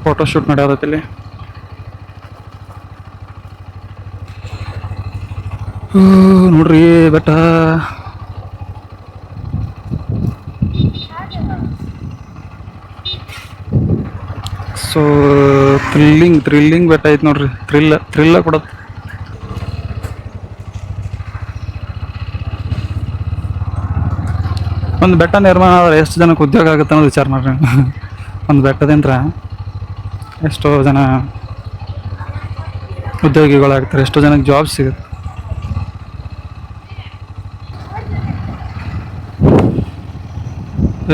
Photo shoot ನಡೆಯೋದೈತಿ ಇಲ್ಲಿ. ನೋಡ್ರಿ ಬೆಟ್ಟ. ಸೊ ಥ್ರಿಲ್ಲಿಂಗ್ ಬೆಟ್ಟ ಐತಿ ನೋಡ್ರಿ. ಥ್ರಿಲ್ಲ ಕೊಡತ್ತೆ. ಒಂದು ಬೆಟ್ಟ ನಿರ್ಮಾಣ ಆದ್ರೆ ಎಷ್ಟು ಜನಕ್ಕೆ ಉದ್ಯೋಗ ಆಗುತ್ತೆ ಅನ್ನೋದು ವಿಚಾರ ಮಾಡ್ರಿ. ಒಂದು ಬೆಟ್ಟದಿಂದ ಎಷ್ಟೋ ಜನ ಉದ್ಯೋಗಿಗಳಾಗ್ತಾರೆ, ಎಷ್ಟೋ ಜನಕ್ಕೆ ಜಾಬ್ ಸಿಗುತ್ತೆ.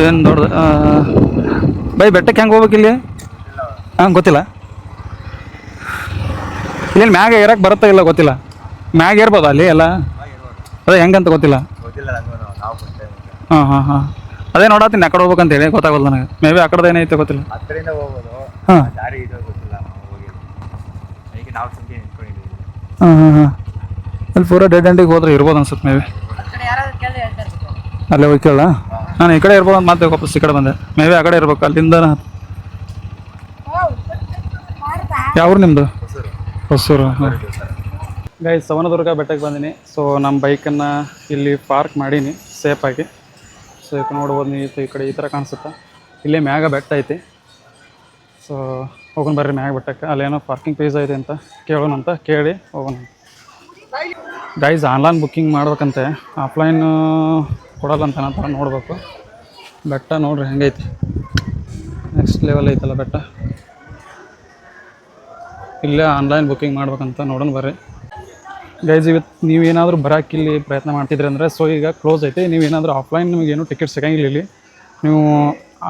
ಏನು ದೊಡ್ಡ ಬೈ ಬೆಟ್ಟಕ್ಕೆ ಹೆಂಗೆ ಹೋಗ್ಬೇಕು ಇಲ್ಲಿ? ಹಾಂ, ಗೊತ್ತಿಲ್ಲ. ಇಲ್ಲಿ ಮ್ಯಾಗ ಏರಕ್ಕೆ ಬರುತ್ತಾ ಇಲ್ಲ ಗೊತ್ತಿಲ್ಲ. ಮ್ಯಾಗ ಏರ್ಬೋದು ಅಲ್ಲಿ ಎಲ್ಲ, ಅದೇ ಹೆಂಗಂತ ಗೊತ್ತಿಲ್ಲ. ಹಾಂ ಹಾಂ ಹಾಂ, ಅದೇ ನೋಡತ್ತೀನಿ ಆ ಕಡೆ ಹೋಗ್ಬೇಕಂತ ಹೇಳಿ ಗೊತ್ತಾಗಲ್ಲ ನನಗೆ. ಮೇ ಬಿ ಆ ಕಡೆ ಏನೈತೆ ಗೊತ್ತಿಲ್ಲ. ಹಾಂ ಹಾಂ ಹಾಂ ಹಾಂ, ಅಲ್ಲಿ ಪೂರ ಡೆಡ್ ಎಂಡಿಗೆ ಹೋದ್ರೆ ಇರ್ಬೋದು ಅನ್ಸುತ್ತೆ ಮೇ ಬಿ. ಅಲ್ಲೇ ಹೋಗಿ ಕೇಳ. ನಾನು ಈ ಕಡೆ ಇರ್ಬೋದು ಅಂತ ಮತ್ತೆ ವಾಪಸ್ ಈ ಕಡೆ ಬಂದೆ. ಮೇ ಬಿ ಆ ಕಡೆ ಇರ್ಬೇಕು ಅಲ್ಲಿಂದ. ಯಾವ್ರು ನಿಮ್ಮದು? ಹೊಸೂರು. ಹಾಂ ಗೈಸ್, ಸವನದುರ್ಗ ಬೆಟ್ಟಕ್ಕೆ ಬಂದೀನಿ. ಸೊ ನಮ್ಮ ಬೈಕನ್ನು ಇಲ್ಲಿ ಪಾರ್ಕ್ ಮಾಡೀನಿ ಸೇಫಾಗಿ. ಸೊ ಈಗ ನೋಡ್ಬೋದು ನೀವು, ಈ ಕಡೆ ಈ ಥರ ಕಾಣಿಸುತ್ತಾ. ಇಲ್ಲೇ ಮ್ಯಾಗ ಬೆಟ್ಟ ಐತಿ. ಸೊ ಹೋಗೋಣ ಬರ್ರಿ ಮ್ಯಾಗ ಬೆಟ್ಟಕ್ಕೆ. ಅಲ್ಲೇನೋ ಪಾರ್ಕಿಂಗ್ ಫೀಸ್ ಐತೆ ಅಂತ ಕೇಳೋಣ ಅಂತ ಕೇಳಿ ಹೋಗೋಣ. ಗೈಸ್, ಆನ್ಲೈನ್ ಬುಕ್ಕಿಂಗ್ ಮಾಡ್ಬೇಕಂತೆ, ಆಫ್ಲೈನ್ ಕೊಡಲ್ಲ ಅಂತ ನಂತರ ನೋಡಬೇಕು. ಬೆಟ್ಟ ನೋಡ್ರಿ ಹೆಂಗೈತಿ, ನೆಕ್ಸ್ಟ್ ಲೆವೆಲ್ ಐತಲ್ಲ ಬೆಟ್ಟ. ಇಲ್ಲೇ ಆನ್ಲೈನ್ ಬುಕ್ಕಿಂಗ್ ಮಾಡ್ಬೇಕಂತ ನೋಡೋಣ ಬರ್ರಿ. ಗೈಸ್, ಇವತ್ತು ನೀವೇನಾದರೂ ಬರೋಕ್ಕಿಲ್ಲಿ ಪ್ರಯತ್ನ ಮಾಡ್ತಿದ್ರಿ ಅಂದರೆ, ಸೊ ಈಗ ಕ್ಲೋಸ್ ಐತಿ. ನೀವೇನಾದರೂ ಆಫ್ಲೈನ್ ನಿಮಗೇನು ಟಿಕೆಟ್ ಸಿಗೋಂಗಿಲ್ಲ ಇಲ್ಲಿ, ನೀವು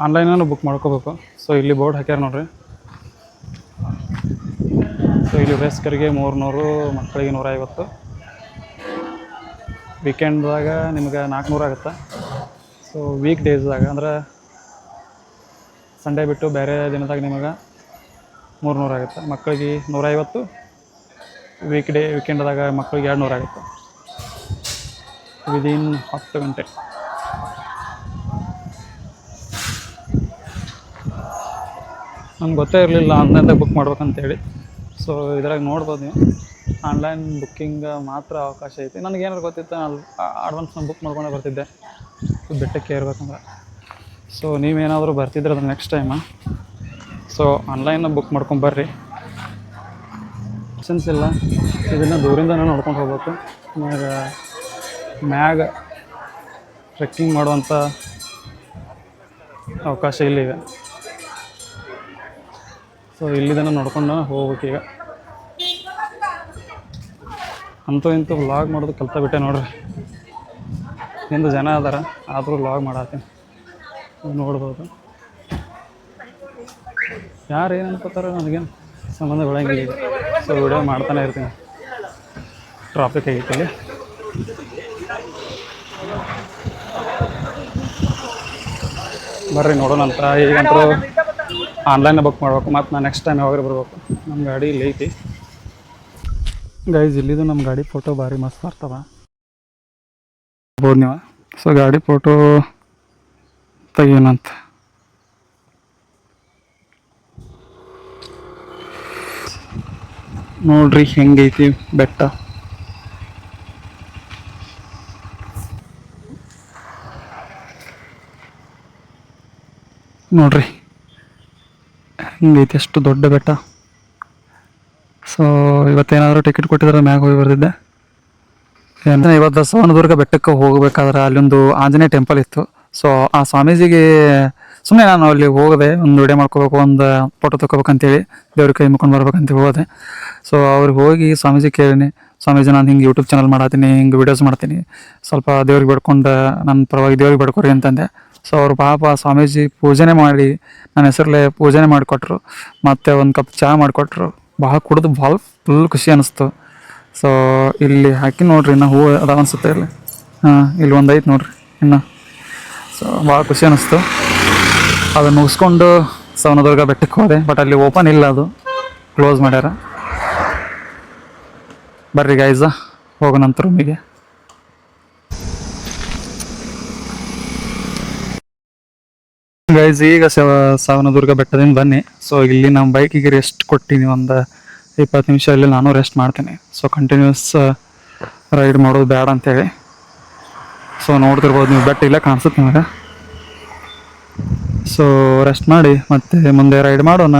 ಆನ್ಲೈನಲ್ಲೂ ಬುಕ್ ಮಾಡ್ಕೋಬೇಕು. ಸೊ ಇಲ್ಲಿ ಬೋರ್ಡ್ ಹಾಕ್ಯಾರ ನೋಡ್ರಿ. ಸೊ ಇಲ್ಲಿ ವಯಸ್ಕರಿಗೆ 300, ಮಕ್ಕಳಿಗೆ 150. ವೀಕೆಂಡ್ದಾಗ ನಿಮ್ಗೆ 400 ಆಗುತ್ತೆ. ಸೊ ವೀಕ್ ಡೇಸ್ದಾಗ ಅಂದ್ರೆ ಸಂಡೇ ಬಿಟ್ಟು ಬೇರೆ ದಿನದಾಗ ನಿಮಗೆ 300 ಆಗುತ್ತೆ. ಮಕ್ಕಳಿಗೆ 150, ವೀಕೆಂಡ್ದಾಗ ಮಕ್ಕಳಿಗೆ 200 ಆಗುತ್ತೆ. ವಿದಿನ್ 10 ಗಂಟೆ. ನಂಗೆ ಗೊತ್ತೇ ಇರಲಿಲ್ಲ ಆನ್ಲೈನ್ದಾಗ ಬುಕ್ ಮಾಡ್ಬೇಕಂತೇಳಿ. ಸೊ ಇದ್ರಾಗ ನೋಡ್ಬೋದು ನೀವು, ಆನ್ಲೈನ್ ಬುಕ್ಕಿಂಗ್ ಮಾತ್ರ ಅವಕಾಶ ಐತಿ. ನನಗೇನಾದ್ರು ಗೊತ್ತಿತ್ತು, ನಾನು ಅಡ್ವಾನ್ಸ್ ನಾನು ಬುಕ್ ಮಾಡ್ಕೊಂಡೇ ಬರ್ತಿದ್ದೆ ಬೆಟ್ಟಕ್ಕೆ ಇರ್ಬೇಕಂದ್ರೆ. ಸೊ ನೀವೇನಾದರೂ ಬರ್ತಿದ್ರೆ ಅದು next time, so online book ಮಾಡ್ಕೊಂಬರ್ರಿ. ಆಪ್ಷನ್ಸ್ ಇಲ್ಲ, ಇದನ್ನು ದೂರಿಂದನೇ ನೋಡ್ಕೊಂಡು ಹೋಗ್ಬೇಕು. ಮ್ಯಾಗ ಟ್ರೆಕ್ಕಿಂಗ್ ಮಾಡುವಂಥ ಅವಕಾಶ ಇಲ್ಲಿದೆ. ಸೊ ಇಲ್ಲಿದನ್ನು ನೋಡ್ಕೊಂಡು ಹೋಗ್ಬೇಕೀಗ. ಅಂತೂ ಇಂತೂ ವ್ಲಾಗ್ ಮಾಡೋದು ಕಲ್ತ ಬಿಟ್ಟೆ ನೋಡ್ರಿ. ಹಿಂದೆ ಜನ ಅದಾರ, ಆದರೂ ವ್ಲಾಗ್ ಮಾಡತ್ತೀನಿ, ನೋಡ್ಬೋದು. ಯಾರು ಏನು ಅನ್ಕೋತಾರೋ ನನಗೇನು ಸಂಬಂಧ ಬೆಳಂಗಿಲ್ಲ. ಸೊ ವಿಡಿಯೋ ಮಾಡ್ತಾನೆ ಇರ್ತೀನಿ. ಟ್ರಾಫಿಕ್ ಆಗೈತೆ ಇಲ್ಲಿ. ಬರ್ರಿ ನೋಡೋಣ ಅಂತ. ಈಗಂತೂ ಆನ್ಲೈನ್ ಬುಕ್ ಮಾಡ್ಬೇಕು, ಮತ್ತು ನಾನು ನೆಕ್ಸ್ಟ್ ಟೈಮ್ ಯಾವಾಗ ಬರ್ಬೇಕು. ನಮ್ಮ ಗಾಡಿ ಇಲ್ಲಿ ಐತಿ ಗೈಸ್. ಇಲ್ಲಿದು ನಮ್ಮ ಗಾಡಿ ಫೋಟೋ ಭಾರಿ ಮಸ್ತ್ ಬರ್ತವ, ಬೋದು ನೀವು. ಸೊ ಗಾಡಿ ಫೋಟೋ ತೆಗಿಯೋಣಂತ. ನೋಡ್ರಿ ಹೆಂಗೈತಿ ಬೆಟ್ಟ. ನೋಡ್ರಿ ಹಿಂಗೈತಿ, ಅಷ್ಟು ದೊಡ್ಡ ಬೆಟ್ಟ. ಸೊ ಇವತ್ತೇನಾದರೂ ಟಿಕೆಟ್ ಕೊಟ್ಟಿದ್ರೆ ಮ್ಯಾಗ ಹೋಗಿ ಬರ್ತಿದ್ದೆ. ಇವತ್ತು ಸವನದುರ್ಗ ಬೆಟ್ಟಕ್ಕೆ ಹೋಗಬೇಕಾದ್ರೆ ಅಲ್ಲೊಂದು ಆಂಜನೇಯ ಟೆಂಪಲ್ ಇತ್ತು. ಸೊ ಆ ಸ್ವಾಮೀಜಿಗೆ ಸುಮ್ಮನೆ ನಾನು ಅಲ್ಲಿ ಹೋಗದೆ, ಒಂದು ವಿಡಿಯೋ ಮಾಡ್ಕೋಬೇಕು, ಒಂದು ಫೋಟೋ ತೊಗೋಬೇಕಂತೇಳಿ ದೇವ್ರ ಕೈ ಮುಕ್ಕೊಂಡು ಬರ್ಬೇಕಂತ ಹೋದೆ. ಸೊ ಅವ್ರಿಗೆ ಹೋಗಿ ಸ್ವಾಮೀಜಿ ಕೇಳಿನಿ, ಸ್ವಾಮೀಜಿ ನಾನು ಹಿಂಗೆ ಯೂಟ್ಯೂಬ್ ಚಾನಲ್ ಮಾಡತ್ತೀನಿ, ಹಿಂಗೆ ವೀಡಿಯೋಸ್ ಮಾಡ್ತೀನಿ, ಸ್ವಲ್ಪ ದೇವ್ರಿಗೆ ಬಡ್ಕೊಂಡು ನನ್ನ ಪರವಾಗಿ ದೇವ್ರಿಗೆ ಬಡ್ಕೊರಿ ಅಂತಂದೆ. ಸೊ ಅವರು ಪಾಪ ಸ್ವಾಮೀಜಿ ಪೂಜೆನೇ ಮಾಡಿ ನನ್ನ ಹೆಸರಲ್ಲೇ ಪೂಜೆನೇ ಮಾಡಿಕೊಟ್ರು, ಮತ್ತು ಒಂದು ಕಪ್ ಚಹಾ ಮಾಡಿಕೊಟ್ರು. ಭಾಳ ಕುಡಿದು ಭಾಳ ಫುಲ್ ಖುಷಿ ಅನ್ನಿಸ್ತು. ಸೊ ಇಲ್ಲಿ ಹಾಕಿ ನೋಡ್ರಿ, ಇನ್ನು ಹೂವು ಅದಾವ ಅನ್ಸುತ್ತೆ ಇಲ್ಲಿ. ಹಾಂ, ಇಲ್ಲಿ ಒಂದು ಐತೆ ನೋಡ್ರಿ ಇನ್ನು. ಸೊ ಭಾಳ ಖುಷಿ ಅನ್ನಿಸ್ತು. ಅದನ್ನು ಮುಗಿಸ್ಕೊಂಡು ಸವನದುರ್ಗ ಬೆಟ್ಟಕ್ಕೆ ಹೋದೆ, ಬಟ್ ಅಲ್ಲಿ ಓಪನ್ ಇಲ್ಲ, ಅದು ಕ್ಲೋಸ್ ಮಾಡ್ಯಾರ. ಬರ್ರಿ ಗೈಸ, ಹೋಗೋಣಂತ ರೂಮಿಗೆ. ಗೈಸ್ ಈಗ ಸಾವನದುರ್ಗ ಬೆಟ್ಟದಿಂದ ಬನ್ನಿ. ಸೊ ಇಲ್ಲಿ ನಮ್ಮ ಬೈಕಿಗೆ ರೆಸ್ಟ್ ಕೊಟ್ಟಿನಿ ಒಂದು 20 ನಿಮಿಷ. ಇಲ್ಲಿ ನಾನು ರೆಸ್ಟ್ ಮಾಡ್ತೀನಿ. ಸೊ ಕಂಟಿನ್ಯೂಸ್ ರೈಡ್ ಮಾಡೋದು ಬೇಡ ಅಂತೇಳಿ. ಸೊ ನೋಡ್ತಿರ್ಬೋದು ನೀವು, ಬೆಟ್ಟ ಇಲ್ಲ ಕಾಣಿಸುತ್ತೆ ನಿಮಗೆ. ಸೊ ರೆಸ್ಟ್ ಮಾಡಿ ಮತ್ತೆ ಮುಂದೆ ರೈಡ್ ಮಾಡೋಣ.